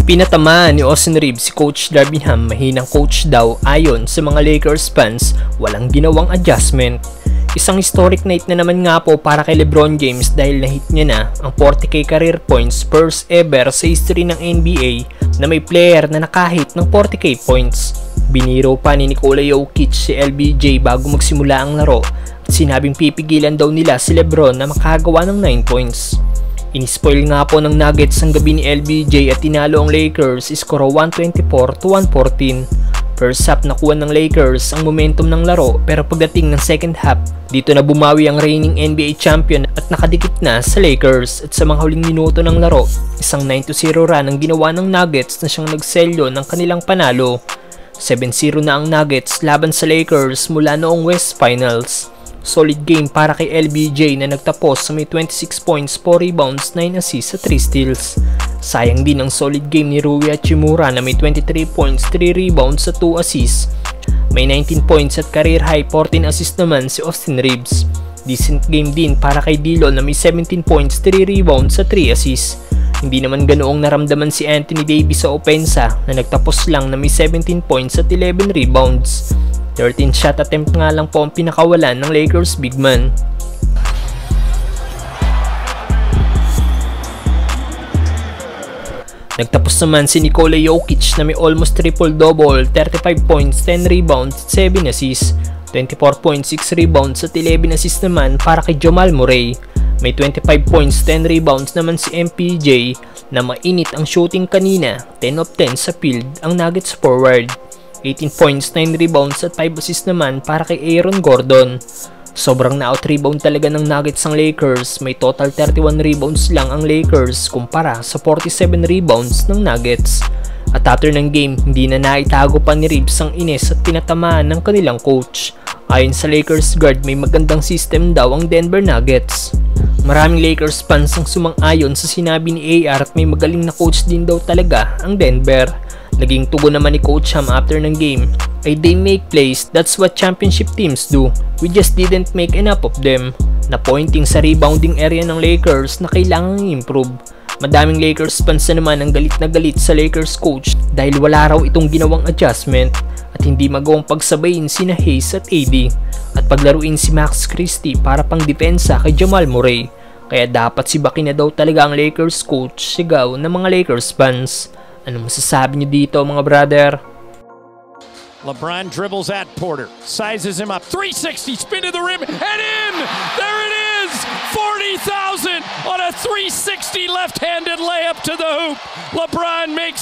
Pinatamaan ni Austin Reeves si Coach Darvin Ham, mahinang coach daw ayon sa mga Lakers fans, walang ginawang adjustment. Isang historic night na naman nga po para kay LeBron James dahil na-hit niya na ang 40k career points first ever sa history ng NBA na may player na nakahit ng 40k points. Biniro pa ni Nikola Jokic si LBJ bago magsimula ang laro at sinabing pipigilan daw nila si LeBron na makagawa ng 9 points. Inispoil nga po ng Nuggets ang gabi ni LBJ at tinalo ang Lakers iskoro 124-114. First half nakuha ng Lakers ang momentum ng laro pero pagdating ng second half, dito na bumawi ang reigning NBA champion at nakadikit na sa Lakers at sa mga huling minuto ng laro, isang 9-0 run ang ginawa ng Nuggets na siyang nagselyo ng kanilang panalo. 7-0 na ang Nuggets laban sa Lakers mula noong West Finals. Solid game para kay LBJ na nagtapos sa may 26 points, 4 rebounds, 9 assists at 3 steals. Sayang din ang solid game ni Rui Hachimura na may 23 points, 3 rebounds at 2 assists. May 19 points at career high 14 assists naman si Austin Reeves. Decent game din para kay Dillon na may 17 points, 3 rebounds at 3 assists. Hindi naman ganoong naramdaman si Anthony Davis sa opensa na nagtapos lang na may 17 points at 11 rebounds. 13 shot attempt nga lang po ang pinakawalan ng Lakers big man. Nagtapos naman si Nikola Jokic na may almost triple-double, 35 points, 10 rebounds, 7 assists, 24 points, 6 rebounds at 11 assists naman para kay Jamal Murray. May 25 points, 10 rebounds naman si MPJ na mainit ang shooting kanina, 10 of 10 sa field ang Nuggets forward. 18 points, 9 rebounds at 5 assists naman para kay Aaron Gordon. Sobrang na-out-rebound talaga ng Nuggets ang Lakers. May total 31 rebounds lang ang Lakers kumpara sa 47 rebounds ng Nuggets. At after ng game, hindi na naitago pa ni Reeves ang ines at pinatamaan ng kanilang coach. Ayon sa Lakers guard, may magandang system daw ang Denver Nuggets. Maraming Lakers fans ang sumang-ayon sa sinabi ni AR at may magaling na coach din daw talaga ang Denver. Naging tugon naman ni Coach Ham after ng game ay they make plays, that's what championship teams do. We just didn't make enough of them. Na pointing sa rebounding area ng Lakers na kailangang improve. Madaming Lakers fans na naman ang galit na galit sa Lakers coach dahil wala raw itong ginawang adjustment at hindi magawang pagsabayin sina Hayes at AD at paglaruin si Max Christie para pang depensa kay Jamal Murray. Kaya dapat si Baki na daw talaga ang Lakers coach, sigaw ng mga Lakers fans. Ano masasabi niyo dito mga brother? LeBron dribbles at Porter, sizes him up, 360, spin to the rim, and in! There it is! 40,000 on a 360 left-handed layup to the hoop. LeBron makes